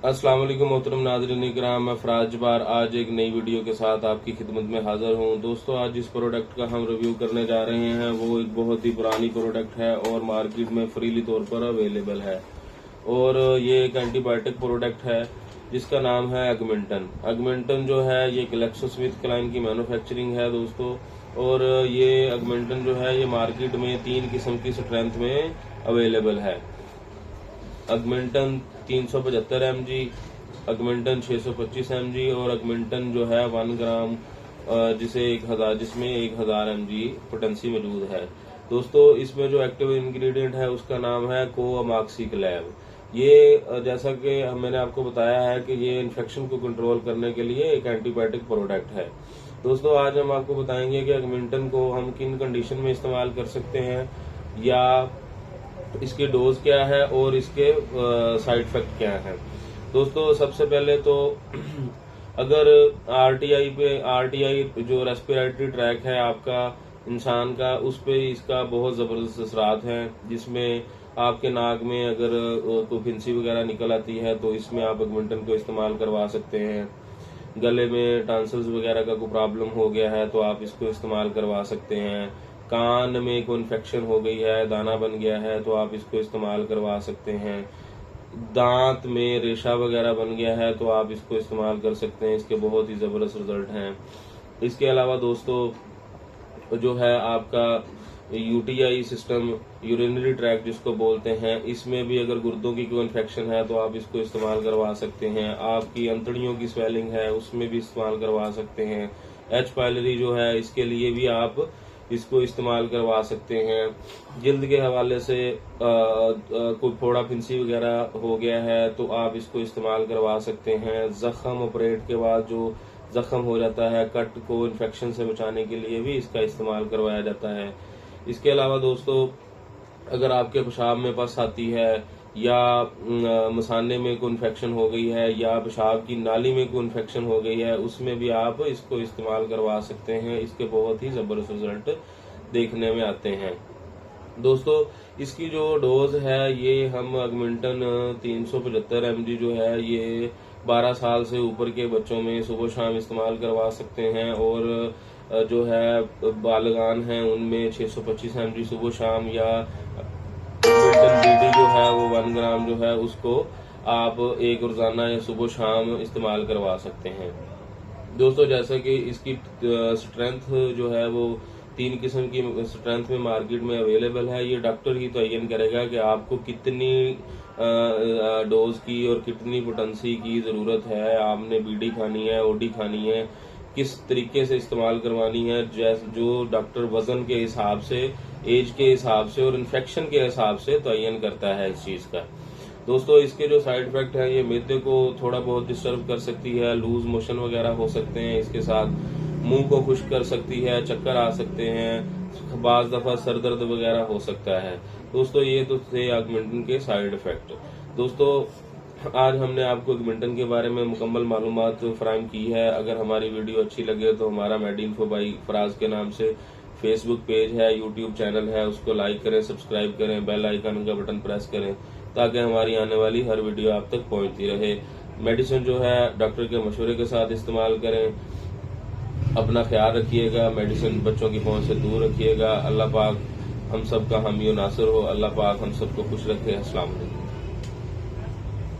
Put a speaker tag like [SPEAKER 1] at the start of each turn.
[SPEAKER 1] अस्सलाम वालेकुम मोहतरम नाज़रीन इकराम, मैं फराज जबार आज एक नई वीडियो के साथ आपकी खिदमत में हाज़िर हूँ। दोस्तों, आज जिस प्रोडक्ट का हम रिव्यू करने जा रहे हैं वो एक बहुत ही पुरानी प्रोडक्ट है और मार्केट में फ्रीली तौर पर अवेलेबल है। और ये एक एंटीबायोटिक प्रोडक्ट है जिसका नाम है अगमेंटन। अगमेंटन जो है ये ग्लैक्सोस्मिथक्लाइन की मैन्युफैक्चरिंग है दोस्तों। और ये अगमेंटन जो है ये मार्केट में 3 किस्म की स्ट्रेंथ में अवेलेबल है। अगमेंटन 375 mg, अगमेंटन 625 mg और अगमेंटन जो है 1 ग्राम जिसमें 1000 mg पोटेंसी मौजूद है। दोस्तों, इसमें जो एक्टिव इंग्रेडिएंट है उसका नाम है कोअमाक्सिक्लैव। ये जैसा कि मैंने आपको बताया है कि ये इन्फेक्शन को कंट्रोल करने के लिए एक एंटीबायोटिक प्रोडक्ट है। दोस्तों, आज हम आपको बताएंगे कि अगमेंटन को हम किन कंडीशन में इस्तेमाल कर सकते हैं, या इसकी डोज क्या है और इसके साइड इफेक्ट क्या है। दोस्तों, सबसे पहले तो अगर आरटीआई जो रेस्पिरेटरी ट्रैक है आपका इंसान का, उस पे इसका बहुत जबरदस्त असरात है, जिसमें आपके नाक में अगर कोई फिंसी वगैरह निकल आती है तो इसमें आप अगमेंटन को इस्तेमाल करवा सकते हैं। गले में टॉन्सिल्स वगैरह का कोई प्रॉब्लम हो गया है तो आप इसको इस्तेमाल करवा सकते हैं। कान में कोई इन्फेक्शन हो गई है, दाना बन गया है तो आप इसको इस्तेमाल करवा सकते हैं। दांत में रेशा वगैरह बन गया है तो आप इसको इस्तेमाल कर सकते हैं। इसके बहुत ही ज़बरदस्त रिजल्ट हैं। इसके अलावा दोस्तों, जो है आपका यूटीआई सिस्टम, यूरिनरी ट्रैक जिसको बोलते हैं, इसमें भी अगर गुर्दों की कोई इन्फेक्शन है तो आप इसको इस्तेमाल करवा सकते हैं। आपकी अंतड़ियों की स्वेलिंग है उसमें भी इस्तेमाल करवा सकते हैं। एच पायलरी जो है इसके लिए भी आप इसको इस्तेमाल करवा सकते हैं। जल्द के हवाले से कोई फोड़ा फिंसी वगैरह हो गया है तो आप इसको इस्तेमाल करवा सकते हैं। जख्म ऑपरेट के बाद जो जख्म हो जाता है, कट को इन्फेक्शन से बचाने के लिए भी इसका इस्तेमाल करवाया जाता है। इसके अलावा दोस्तों, अगर आपके पेशाब में पस आती है या मसाने में कोई इन्फेक्शन हो गई है या पेशाब की नाली में कोई इन्फेक्शन हो गई है, उसमें भी आप इसको इस्तेमाल करवा सकते हैं। इसके बहुत ही ज़बरदस्त रिजल्ट देखने में आते हैं। दोस्तों, इसकी जो डोज है ये हम अगमेंटन 375 mg जो है ये 12 साल से ऊपर के बच्चों में सुबह शाम इस्तेमाल करवा सकते हैं। और जो है बालगान हैं उनमें 625 mg सुबह शाम, या अगमेंटन बीडी जो है वो 1 ग्राम जो है उसको आप एक रोजाना या सुबह शाम इस्तेमाल करवा सकते हैं। दोस्तों, जैसा कि इसकी स्ट्रेंथ जो है वो 3 किस्म की स्ट्रेंथ में मार्केट में अवेलेबल है। ये डॉक्टर ही तयन करेगा कि आपको कितनी डोज की और कितनी पोटेंसी की ज़रूरत है। आपने बीडी खानी है, ओडी खानी है, किस तरीके से इस्तेमाल करवानी है, जैसे जो डॉक्टर वजन के हिसाब से, एज के हिसाब से और इन्फेक्शन के हिसाब से तयन करता है इस चीज़ का। दोस्तों, इसके जो साइड इफेक्ट है, ये मैदे को थोड़ा बहुत डिस्टर्ब कर सकती है, लूज मोशन वगैरह हो सकते हैं, इसके साथ मुंह को खुश्क कर सकती है, चक्कर आ सकते हैं, बाज दफा सर दर्द वगैरह हो सकता है। दोस्तों, ये तो थे अगमेंटन के साइड इफेक्ट। दोस्तों, आज हमने आपको अगमेंटन के बारे में मुकम्मल मालूमात फराहम की है। अगर हमारी वीडियो अच्छी लगे तो हमारा मेडिइन्फो बाई फराज के नाम से फेसबुक पेज है, यूट्यूब चैनल है, उसको लाइक करें, सब्सक्राइब करें, बेल आइकन का बटन प्रेस करें ताकि हमारी आने वाली हर वीडियो आप तक पहुंचती रहे। मेडिसिन जो है डॉक्टर के मशवरे के साथ इस्तेमाल करें। अपना ख्याल रखिएगा, मेडिसिन बच्चों की पहुंच से दूर रखिएगा। अल्लाह पाक हम सब का हामी और नासिर हो। अल्लाह पाक हम सबको खुश रखे। अस्सलाम वालेकुम।